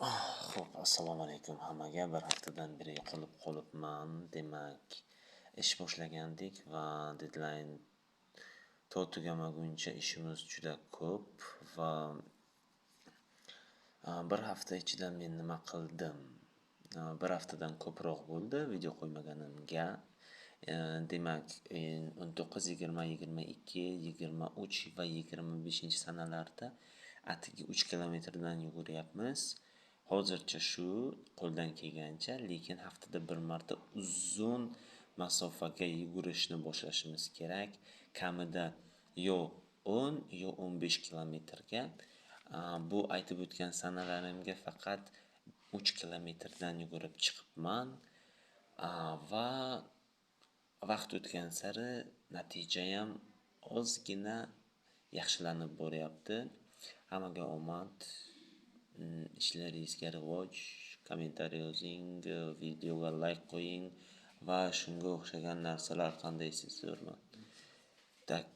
Xo'p, assalomu alaykum hammaga. Bir haftadan beri yo'qolib qolibman. Demak, ish boshlagandik va deadline tugamaguncha ishimiz juda ko'p va bir hafta ichida men nima qildim? Bir haftadan ko'proq bo'ldi video qo'ymaganimga. Demak, 19, 20, 22, 23 va 25-sanalarda atigi 3 kilometrdan yuguryapmiz. Hozircha shu qo'ldan kelgancha, lekin haftada bir marta uzun masofaga yugurishni boshlashimiz kerak. Kamida yo 10 yo 15 kilometrga. Bu aytib o'tgan sanalarimga faqat 3 kilometrdan yugurib chiqibman va vaqt o'tgan sari natija ham ozgina yaxshilanib boryapti. Hammaga omad, ishlaringizga rivoj, kommentariy yozing, videoga like qo'ying va shunga o'xshagan narsalar qanday sezurman. Tak